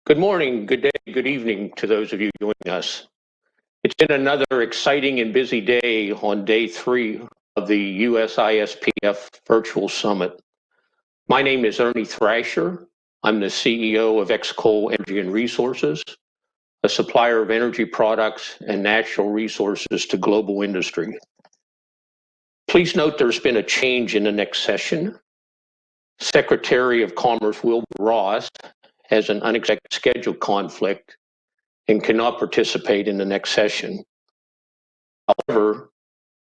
Good morning, good day, good evening to those of you joining us. It's been another exciting and busy day on day 3 of the USISPF Virtual Summit. My name is Ernie Thrasher. I'm the CEO of X-Coal Energy and Resources, a supplier of energy products and natural resources to global industry. Please note there's been a change in the next session. Secretary of Commerce Wilbur Ross has an unexpected schedule conflict and cannot participate in the next session. However,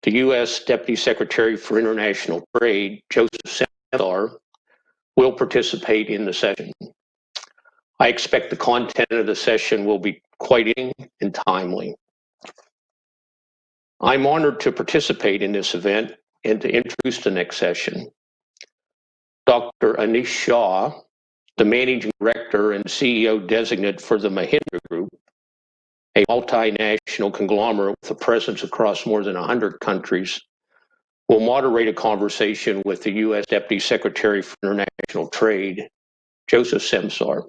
the U.S. Deputy Secretary for International Trade, Joseph Semsar, will participate in the session. I expect the content of the session will be quite interesting and timely. I'm honored to participate in this event and to introduce the next session. Dr. Anish Shah, the Managing Director and CEO designate for the Mahindra Group, a multinational conglomerate with a presence across more than 100 countries, will moderate a conversation with the U.S. Deputy Secretary for International Trade, Joseph Semsar.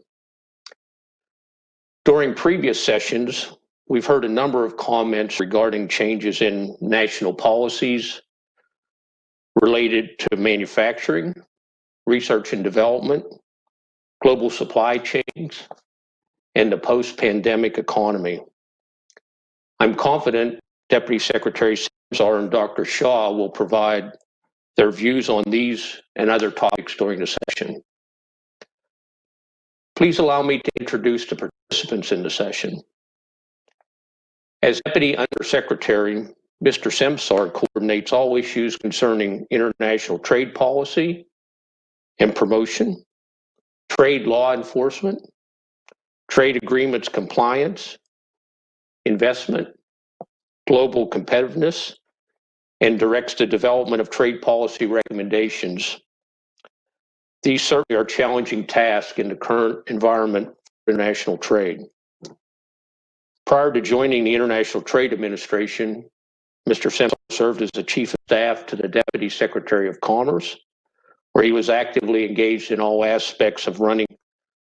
During previous sessions, we've heard a number of comments regarding changes in national policies related to manufacturing, research and development, global supply chains, and the post-pandemic economy. I'm confident Deputy Secretary Semsar and Dr. Shah will provide their views on these and other topics during the session. Please allow me to introduce the participants in the session. As Deputy Undersecretary, Mr. Semsar coordinates all issues concerning international trade policy and promotion, trade law enforcement, trade agreements compliance, investment, global competitiveness, and directs the development of trade policy recommendations. These certainly are challenging tasks in the current environment for international trade. Prior to joining the International Trade Administration, Mr. Semsar served as the Chief of Staff to the Deputy Secretary of Commerce, where he was actively engaged in all aspects of running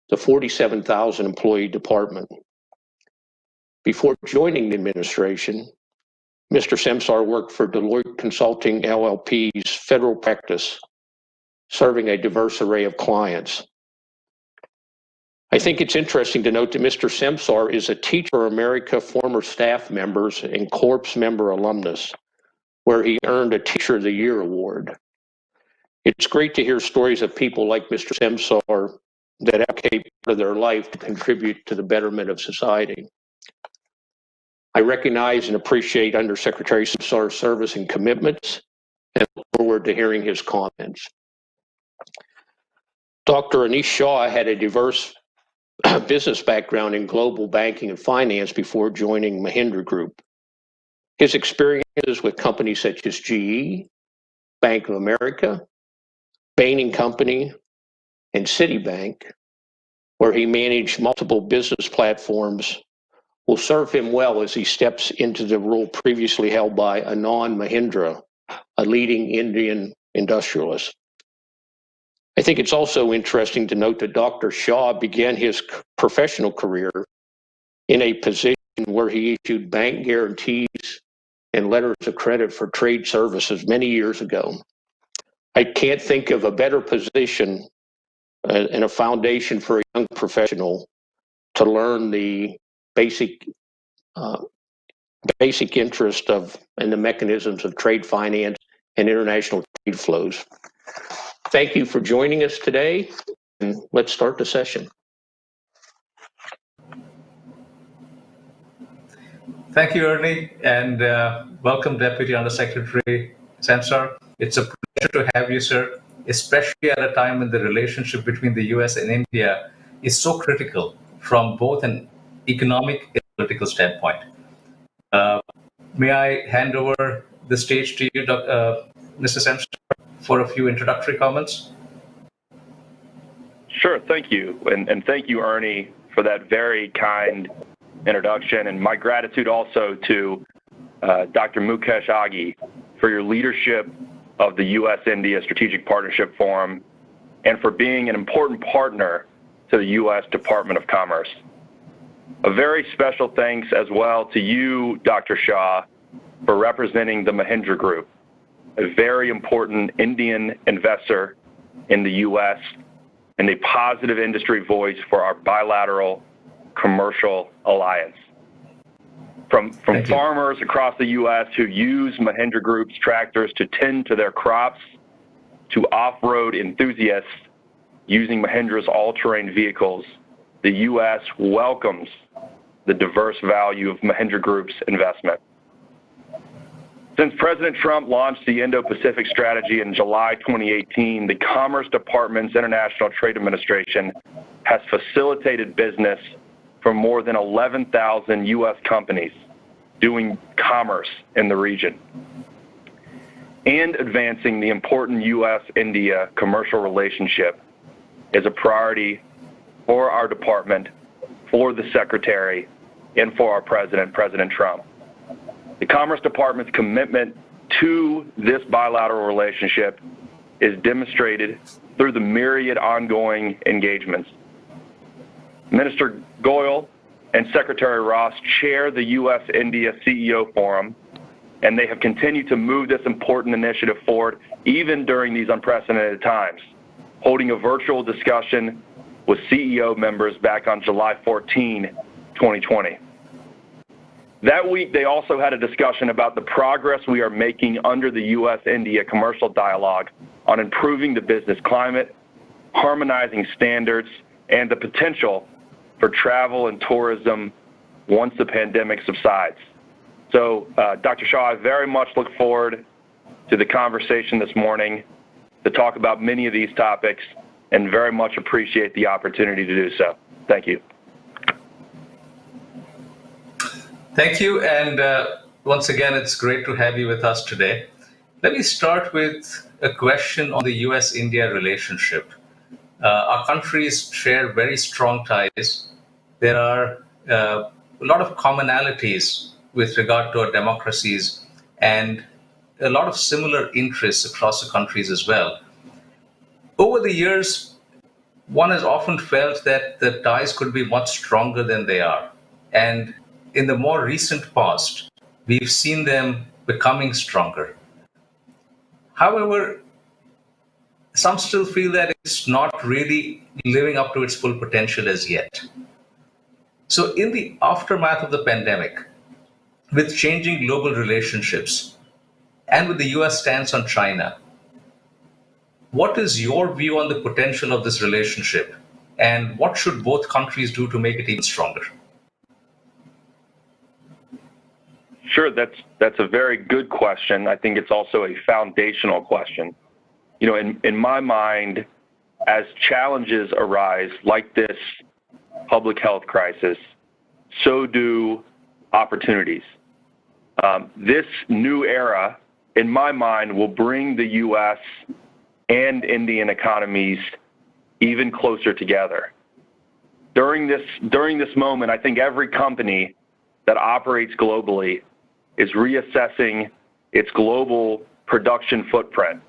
the 47,000 employee department. Before joining the administration, Mr. Semsar worked for Deloitte Consulting LLP's federal practice, serving a diverse array of clients. I think it's interesting to note that Mr. Semsar is a Teach for America former staff members and Corps member alumnus, where he earned a Teacher of the Year award. It's great to hear stories of people like Mr. Semsar that allocate part of their life to contribute to the betterment of society. I recognize and appreciate Undersecretary Semsar's service and commitments and look forward to hearing his comments. Dr. Anish Shah had a diverse business background in global banking and finance before joining Mahindra Group. His experiences with companies such as GE, Bank of America, Bain & Company, and Citibank, where he managed multiple business platforms, will serve him well as he steps into the role previously held by Anand Mahindra, a leading Indian industrialist. I think it's also interesting to note that Dr. Shah began his professional career in a position where he issued bank guarantees and letters of credit for trade services many years ago. I can't think of a better position and a foundation for a young professional to learn the basic interest of and the mechanisms of trade finance and international trade flows. Thank you for joining us today, and let's start the session. Thank you, Ernie, and welcome, Deputy Undersecretary Semsar. It's a pleasure to have you, sir, especially at a time when the relationship between the US and India is so critical from both an economic and political standpoint. May I hand over the stage to you, Mr. Semsar, for a few introductory comments? Sure, thank you. And thank you, Ernie, for that very kind introduction. And my gratitude also to Dr. Mukesh Aghi for your leadership of the US-India Strategic Partnership Forum and for being an important partner to the U.S. Department of Commerce. A very special thanks as well to you, Dr. Shah, for representing the Mahindra Group, a very important Indian investor in the U.S. and a positive industry voice for our bilateral commercial alliance. From farmers across the U.S. who use Mahindra Group's tractors to tend to their crops, to off-road enthusiasts using Mahindra's all-terrain vehicles, the U.S. welcomes the diverse value of Mahindra Group's investment. Since President Trump launched the Indo-Pacific strategy in July 2018, the Commerce Department's International Trade Administration has facilitated business for more than 11,000 U.S. companies doing commerce in the region and advancing the important U.S.-India commercial relationship is a priority for our department, for the Secretary, and for our President, President Trump. The Commerce Department's commitment to this bilateral relationship is demonstrated through the myriad ongoing engagements. Minister Goyal and Secretary Ross chair the U.S.-India CEO Forum, and they have continued to move this important initiative forward even during these unprecedented times, holding a virtual discussion with CEO members back on July 14, 2020. That week, they also had a discussion about the progress we are making under the U.S.-India commercial dialogue on improving the business climate, harmonizing standards, and the potential for travel and tourism once the pandemic subsides. So, Dr. Shah, I very much look forward to the conversation this morning to talk about many of these topics and very much appreciate the opportunity to do so. Thank you. Thank you, and once again, it's great to have you with us today. Let me start with a question on the U.S.-India relationship. Our countries share very strong ties. There are a lot of commonalities with regard to our democracies and a lot of similar interests across the countries as well. Over the years, one has often felt that the ties could be much stronger than they are. And in the more recent past, we've seen them becoming stronger. However, some still feel that it's not really living up to its full potential as yet. So in the aftermath of the pandemic, with changing global relationships, and with the US stance on China, what is your view on the potential of this relationship, and what should both countries do to make it even stronger? Sure, that's a very good question. I think it's also a foundational question. You know, in my mind, as challenges arise like this public health crisis, so do opportunities. This new era, in my mind, will bring the U.S. and Indian economies even closer together. During this moment, I think every company that operates globally is reassessing its global production footprint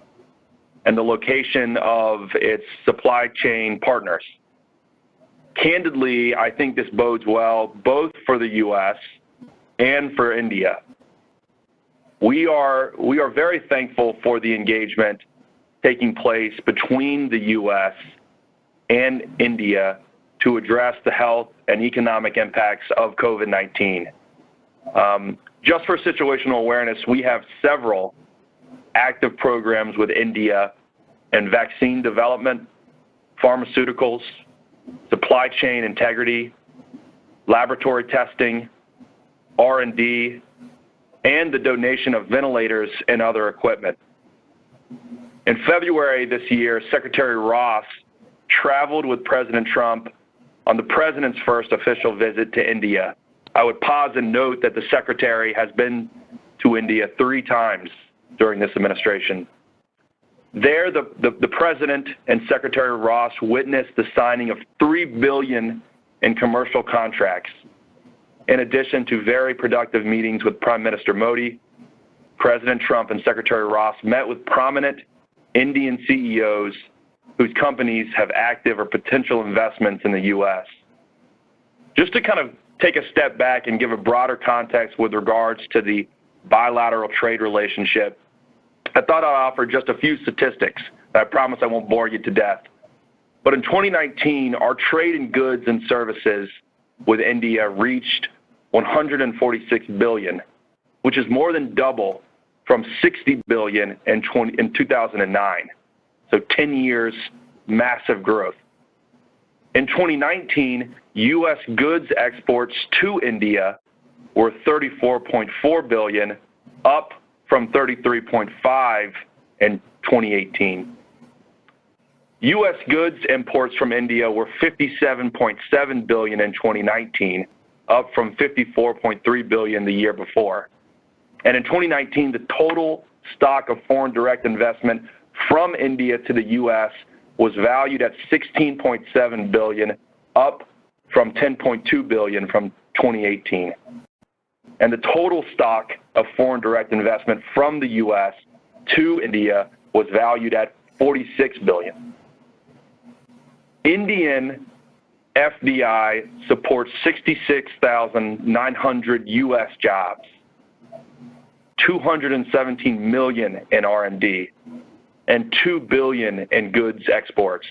and the location of its supply chain partners. Candidly, I think this bodes well both for the U.S. and for India. We are very thankful for the engagement taking place between the U.S. and India to address the health and economic impacts of COVID-19. Just for situational awareness, we have several active programs with India in vaccine development, pharmaceuticals, supply chain integrity, laboratory testing, R&D, and the donation of ventilators and other equipment. In February this year, Secretary Ross traveled with President Trump on the president's first official visit to India. I would pause and note that the Secretary has been to India 3 times during this administration. There, the President and Secretary Ross witnessed the signing of $3 billion in commercial contracts, in addition to very productive meetings with Prime Minister Modi. President Trump and Secretary Ross met with prominent Indian CEOs whose companies have active or potential investments in the U.S. Just to kind of take a step back and give a broader context with regards to the bilateral trade relationship, I thought I'd offer just a few statistics. I promise I won't bore you to death. But in 2019, our trade in goods and services with India reached $146 billion, which is more than double from $60 billion in 2009. So 10 years, massive growth. In 2019, U.S. goods exports to India were $34.4 billion, up from $33.5 in 2018. U.S. goods imports from India were $57.7 billion in 2019, up from $54.3 billion the year before. And in 2019, the total stock of foreign direct investment from India to the U.S. was valued at $16.7 billion, up from $10.2 billion from 2018. And the total stock of foreign direct investment from the U.S. to India was valued at $46 billion. Indian FDI supports 66,900 U.S. jobs, 217 million in R&D, and 2 billion in goods exports.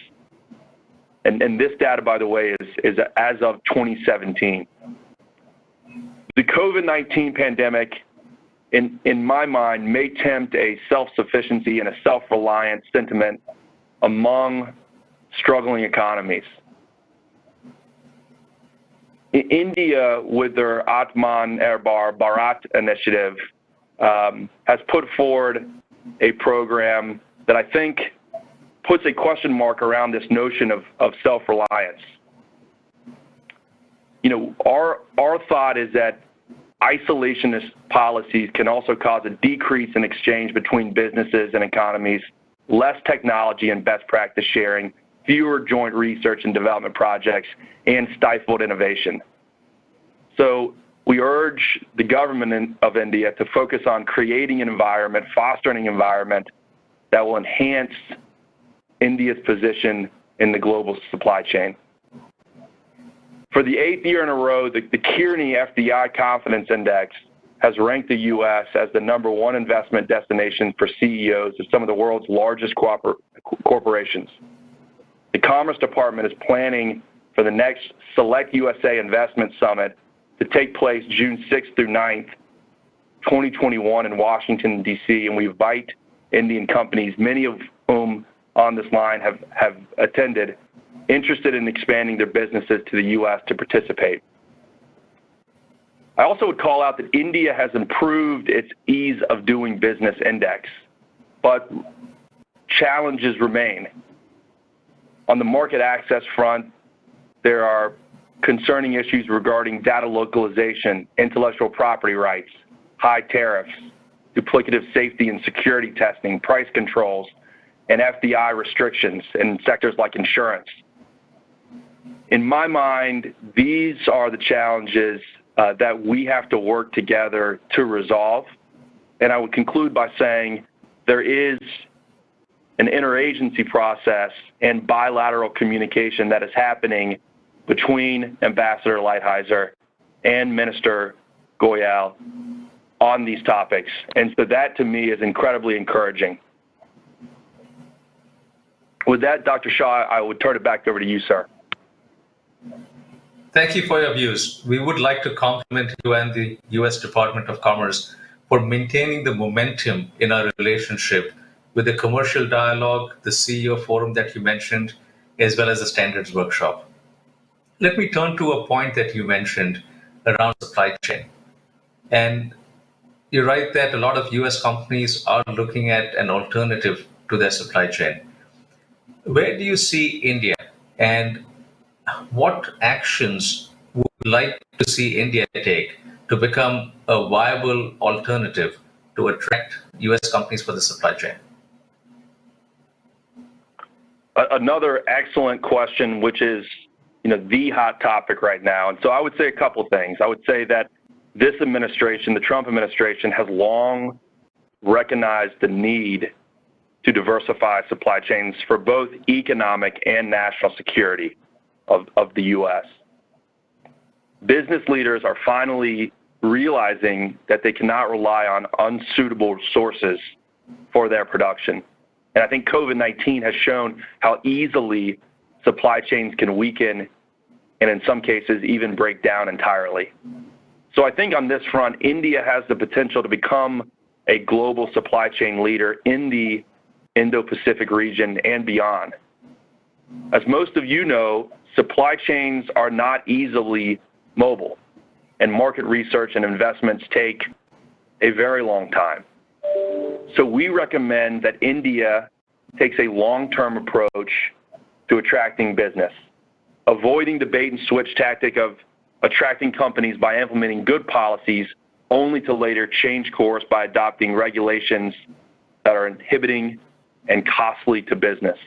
And this data, by the way, is as of 2017. The COVID-19 pandemic, in my mind, may tempt a self-sufficiency and a self-reliant sentiment among struggling economies. India, with their Atmanirbhar Bharat initiative, has put forward a program that I think puts a question mark around this notion of self-reliance. You know, our thought is that isolationist policies can also cause a decrease in exchange between businesses and economies, less technology and best practice sharing, fewer joint research and development projects, and stifled innovation. So we urge the government of India to focus on creating an environment, fostering an environment that will enhance India's position in the global supply chain. For the 8th year in a row, the Kearney FDI Confidence Index has ranked the U.S. as the #1 investment destination for CEOs of some of the world's largest corporations. The Commerce Department is planning for the next Select USA Investment Summit to take place June 6th through 9th, 2021 in Washington, D.C., and we invite Indian companies, many of whom on this line have attended, interested in expanding their businesses to the U.S. to participate. I also would call out that India has improved its ease of doing business index, but challenges remain. On the market access front, there are concerning issues regarding data localization, intellectual property rights, high tariffs, duplicative safety and security testing, price controls, and FDI restrictions in sectors like insurance. In my mind, these are the challenges that we have to work together to resolve. And I would conclude by saying there is an interagency process and bilateral communication that is happening between Ambassador Lighthizer and Minister Goyal on these topics. And so that, to me, is incredibly encouraging. With that, Dr. Shah, I would turn it back over to you, sir. Thank you for your views. We would like to compliment you and the U.S. Department of Commerce for maintaining the momentum in our relationship with the commercial dialogue, the CEO forum that you mentioned, as well as the standards workshop. Let me turn to a point that you mentioned around supply chain. And you're right that a lot of U.S. companies are looking at an alternative to their supply chain. Where do you see India, and what actions would you like to see India take to become a viable alternative to attract U.S. companies for the supply chain? Another excellent question, which is, the hot topic right now. And so I would say a couple of things. I would say that this administration, the Trump administration, has long recognized the need to diversify supply chains for both economic and national security of the U.S. Business leaders are finally realizing that they cannot rely on unsuitable sources for their production. And I think COVID-19 has shown how easily supply chains can weaken and in some cases even break down entirely. So I think on this front, India has the potential to become a global supply chain leader in the Indo-Pacific region and beyond. As most of you know, supply chains are not easily mobile, and market research and investments take a very long time. So we recommend that India takes a long-term approach to attracting business, avoiding the bait and switch tactic of attracting companies by implementing good policies only to later change course by adopting regulations that are inhibiting and costly to business.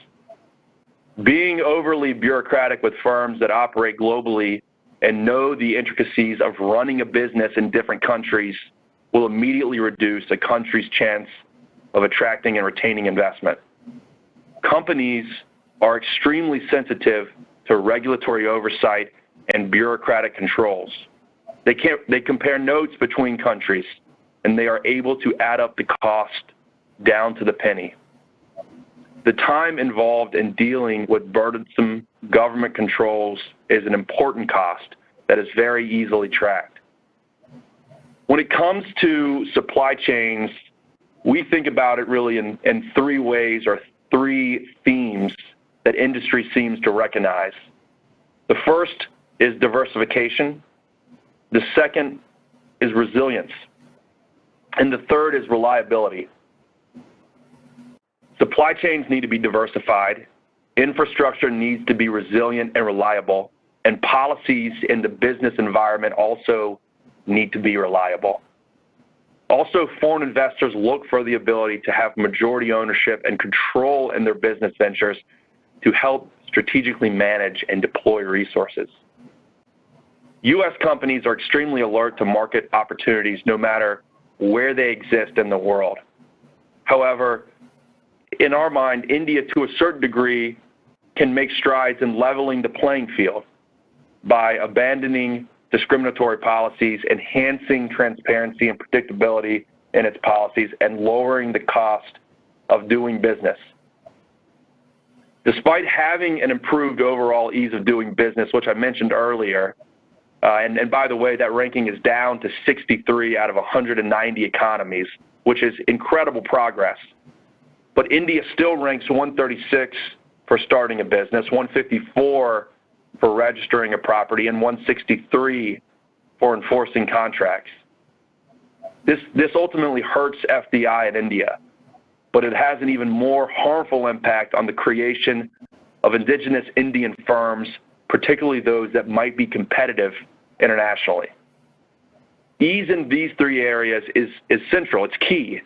Being overly bureaucratic with firms that operate globally and know the intricacies of running a business in different countries will immediately reduce a country's chance of attracting and retaining investment. Companies are extremely sensitive to regulatory oversight and bureaucratic controls. They compare notes between countries, and they are able to add up the cost down to the penny. The time involved in dealing with burdensome government controls is an important cost that is very easily tracked. When it comes to supply chains, we think about it really in three ways or three themes that industry seems to recognize. The first is diversification. The second is resilience. And the third is reliability. Supply chains need to be diversified, infrastructure needs to be resilient and reliable, and policies in the business environment also need to be reliable. Also, foreign investors look for the ability to have majority ownership and control in their business ventures to help strategically manage and deploy resources. U.S. companies are extremely alert to market opportunities no matter where they exist in the world. However, in our mind, India, to a certain degree, can make strides in leveling the playing field by abandoning discriminatory policies, enhancing transparency and predictability in its policies, and lowering the cost of doing business. Despite having an improved overall ease of doing business, which I mentioned earlier, and by the way, that ranking is down to 63 out of 190 economies, which is incredible progress. But India still ranks 136 for starting a business, 154 for registering a property, and 163 for enforcing contracts. This ultimately hurts FDI in India, but it has an even more harmful impact on the creation of indigenous Indian firms, particularly those that might be competitive internationally. Ease in these three areas is central, it's key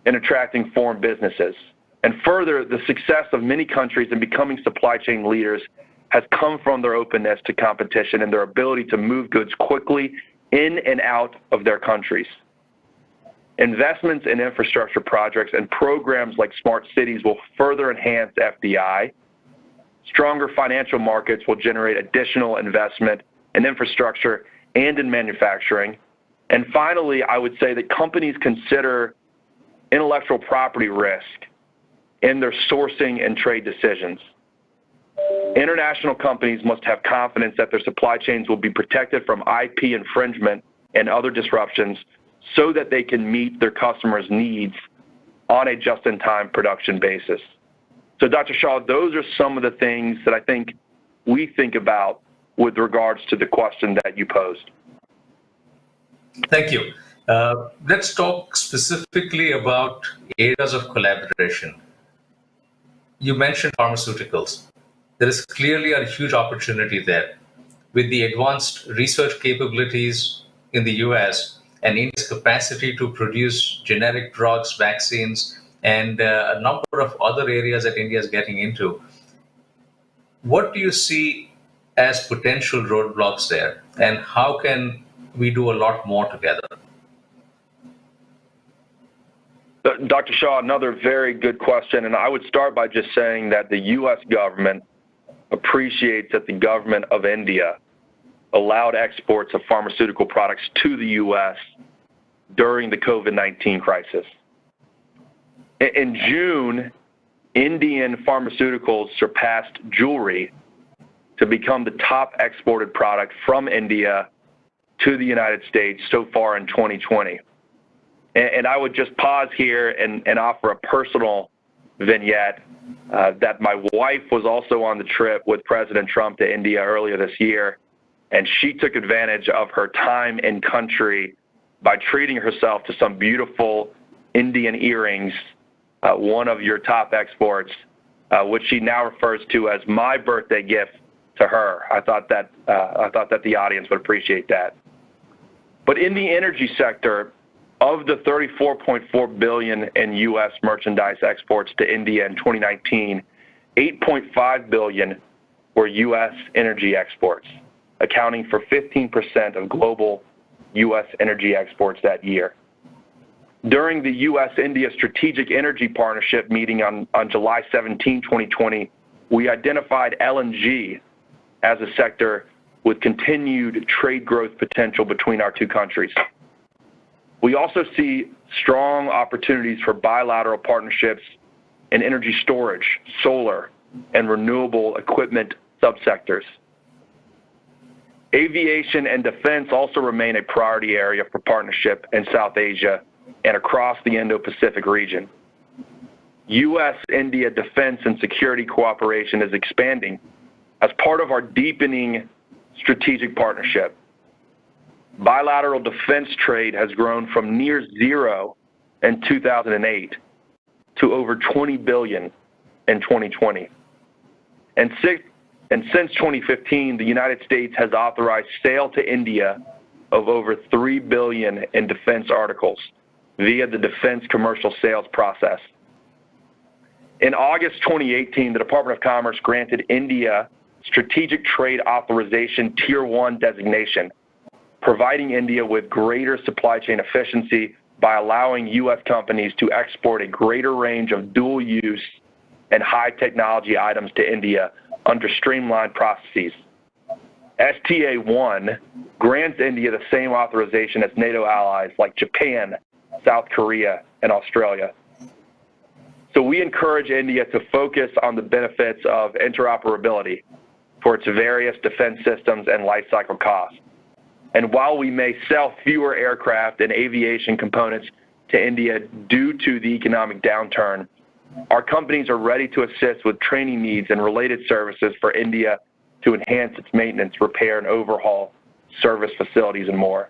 in attracting foreign businesses. And further, the success of many countries in becoming supply chain leaders has come from their openness to competition and their ability to move goods quickly in and out of their countries. Investments in infrastructure projects and programs like smart cities will further enhance FDI. Stronger financial markets will generate additional investment in infrastructure and in manufacturing. And finally, I would say that companies consider intellectual property risk in their sourcing and trade decisions. International companies must have confidence that their supply chains will be protected from IP infringement and other disruptions so that they can meet their customers' needs on a just-in-time production basis. So, Dr. Shah, those are some of the things that I think we think about with regards to the question that you posed. Thank you. Let's talk specifically about areas of collaboration. You mentioned pharmaceuticals. There is clearly a huge opportunity there. With the advanced research capabilities in the US and India's capacity to produce generic drugs, vaccines, and a number of other areas that India is getting into, what do you see as potential roadblocks there, and how can we do a lot more together? Dr. Shah, another very good question, and I would start by just saying that the U.S. government appreciates that the government of India allowed exports of pharmaceutical products to the U.S. during the COVID-19 crisis. In June, Indian pharmaceuticals surpassed jewelry to become the top exported product from India to the United States so far in 2020. And I would just pause here and offer a personal vignette that my wife was also on the trip with President Trump to India earlier this year, and she took advantage of her time in country by treating herself to some beautiful Indian earrings, one of your top exports, which she now refers to as my birthday gift to her. I thought that the audience would appreciate that. But in the energy sector, of the $34.4 billion in U.S. merchandise exports to India in 2019, $8.5 billion were U.S. energy exports, accounting for 15% of global U.S. energy exports that year. During the U.S.-India Strategic Energy Partnership meeting on July 17, 2020, we identified LNG as a sector with continued trade growth potential between our two countries. We also see strong opportunities for bilateral partnerships in energy storage, solar, and renewable equipment subsectors. Aviation and defense also remain a priority area for partnership in South Asia and across the Indo-Pacific region. U.S.-India defense and security cooperation is expanding as part of our deepening strategic partnership. Bilateral defense trade has grown from near zero in 2008 to over $20 billion in 2020. And since 2015, the United States has authorized sale to India of over $3 billion in defense articles via the Defense Commercial Sales process. In August 2018, the Department of Commerce granted India Strategic Trade Authorization Tier 1 designation, providing India with greater supply chain efficiency by allowing U.S. companies to export a greater range of dual-use and high-technology items to India under streamlined processes. STA-1 grants India the same authorization as NATO allies like Japan, South Korea, and Australia. So we encourage India to focus on the benefits of interoperability for its various defense systems and life cycle costs. And while we may sell fewer aircraft and aviation components to India due to the economic downturn, our companies are ready to assist with training needs and related services for India to enhance its maintenance, repair, and overhaul service facilities and more.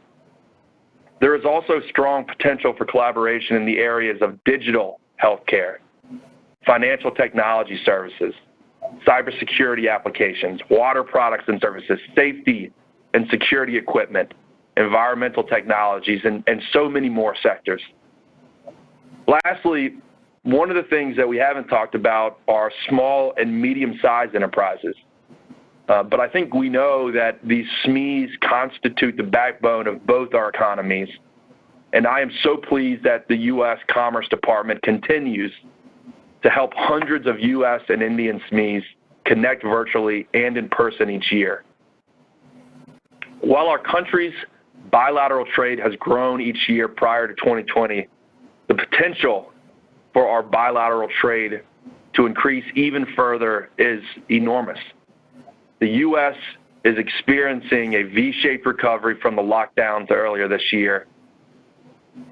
There is also strong potential for collaboration in the areas of digital healthcare, financial technology services, cybersecurity applications, water products and services, safety and security equipment, environmental technologies, and so many more sectors. Lastly, one of the things that we haven't talked about are small and medium-sized enterprises. But I think we know that these SMEs constitute the backbone of both our economies. And I am so pleased that the U.S. Commerce Department continues to help hundreds of U.S. and Indian SMEs connect virtually and in person each year. While our country's bilateral trade has grown each year prior to 2020, the potential for our bilateral trade to increase even further is enormous. The U.S. is experiencing a V-shaped recovery from the lockdowns earlier this year.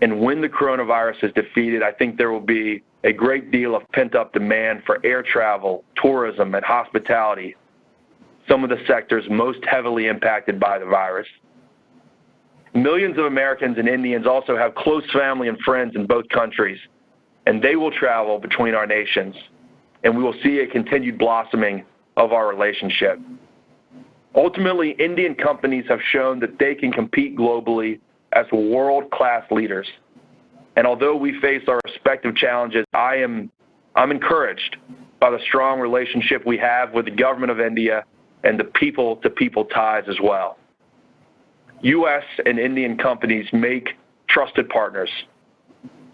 And when the coronavirus is defeated, I think there will be a great deal of pent-up demand for air travel, tourism, and hospitality, some of the sectors most heavily impacted by the virus. Millions of Americans and Indians also have close family and friends in both countries, and they will travel between our nations, and we will see a continued blossoming of our relationship. Ultimately, Indian companies have shown that they can compete globally as world-class leaders. And although we face our respective challenges, I'm encouraged by the strong relationship we have with the government of India and the people-to-people ties as well. U.S. and Indian companies make trusted partners,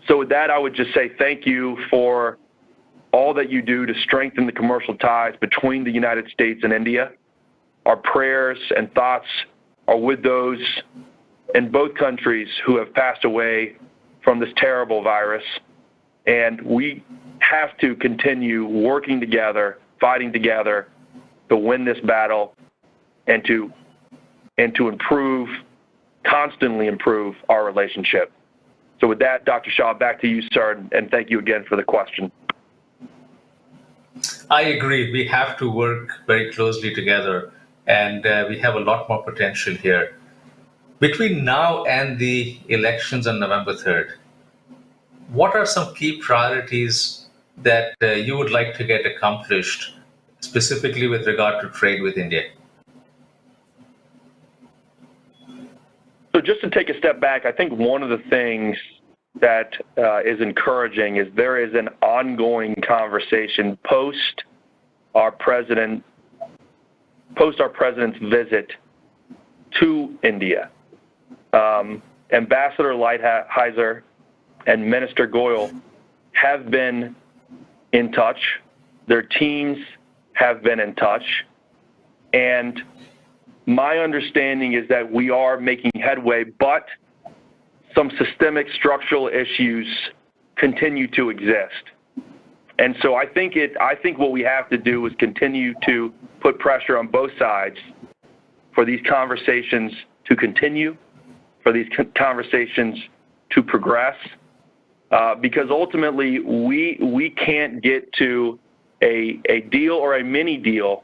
So with that, I would just say thank you for all that you do to strengthen the commercial ties between the United States and India. Our prayers and thoughts are with those in both countries who have passed away from this terrible virus. And we have to continue working together, fighting together to win this battle and to improve, constantly improve our relationship. So with that, Dr. Shah, back to you, sir, and thank you again for the question. I agree. We have to work very closely together, and we have a lot more potential here. Between now and the elections on November 3rd, what are some key priorities that you would like to get accomplished, specifically with regard to trade with India? So just to take a step back, I think one of the things that is encouraging is there is an ongoing conversation post our president's visit to India. Ambassador Lighthizer and Minister Goyal have been in touch. Their teams have been in touch. And my understanding is that we are making headway, but some systemic structural issues continue to exist. And so I think what we have to do is continue to put pressure on both sides for these conversations to continue, for these conversations to progress, because ultimately we can't get to a deal or a mini deal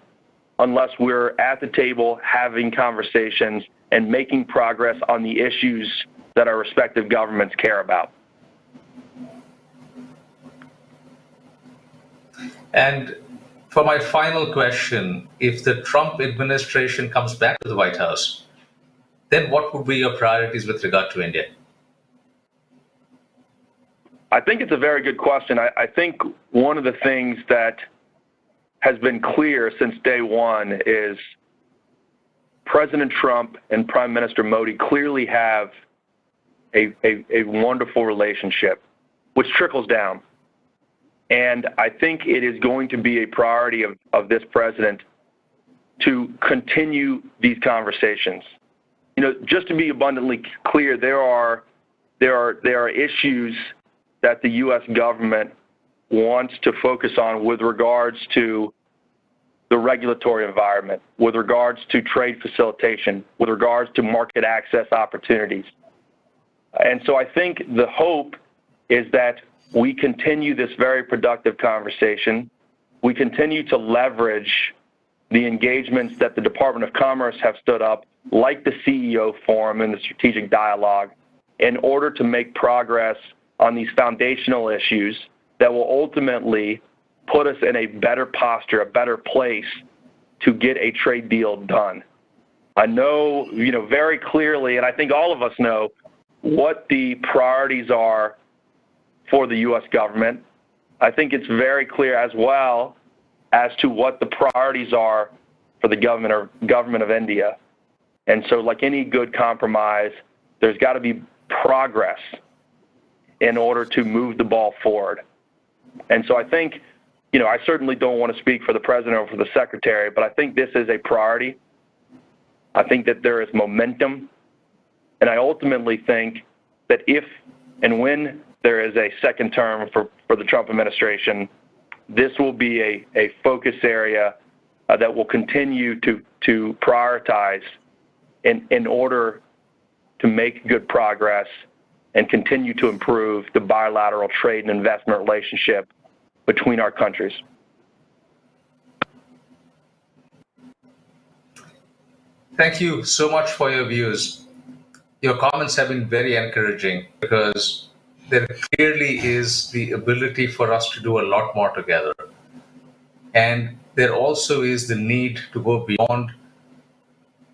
unless we're at the table having conversations and making progress on the issues that our respective governments care about. And for my final question, if the Trump administration comes back to the White House, then what would be your priorities with regard to India? I think it's a very good question. I think one of the things that has been clear since day one is President Trump and Prime Minister Modi clearly have a wonderful relationship, which trickles down. And I think it is going to be a priority of this president to continue these conversations. You know, just to be abundantly clear, there are issues that the U.S. government wants to focus on with regards to the regulatory environment, with regards to trade facilitation, with regards to market access opportunities. And so I think the hope is that we continue this very productive conversation. We continue to leverage the engagements that the Department of Commerce have stood up, like the CEO Forum and the Strategic Dialogue, in order to make progress on these foundational issues that will ultimately put us in a better posture, a better place to get a trade deal done. I know, very clearly, and I think all of us know what the priorities are for the U.S. government. I think it's very clear as well as to what the priorities are for the government of India. And so like any good compromise, there's got to be progress in order to move the ball forward. And so I think, I certainly don't want to speak for the president or for the secretary, but I think this is a priority. I think that there is momentum. And I ultimately think that if and when there is a second term for the Trump administration, this will be a focus area that will continue to prioritize in order to make good progress and continue to improve the bilateral trade and investment relationship between our countries. Thank you so much for your views. Your comments have been very encouraging because there clearly is the ability for us to do a lot more together. And there also is the need to go beyond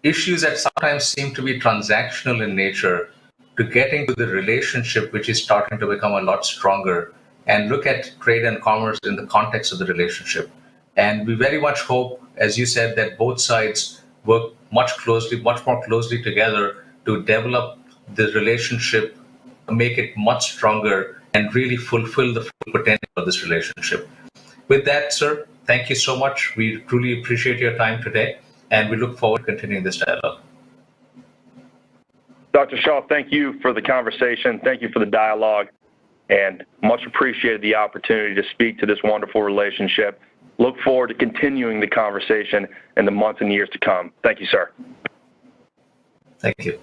issues that sometimes seem to be transactional in nature to getting to the relationship, which is starting to become a lot stronger, and look at trade and commerce in the context of the relationship. And we very much hope, as you said, that both sides work much more closely together to develop the relationship, make it much stronger, and really fulfill the full potential of this relationship. With that, sir, thank you so much. We truly appreciate your time today, and we look forward to continuing this dialogue. Dr. Shah, thank you for the conversation. Thank you for the dialogue, and much appreciated the opportunity to speak to this wonderful relationship. Look forward to continuing the conversation in the months and years to come. Thank you, sir. Thank you.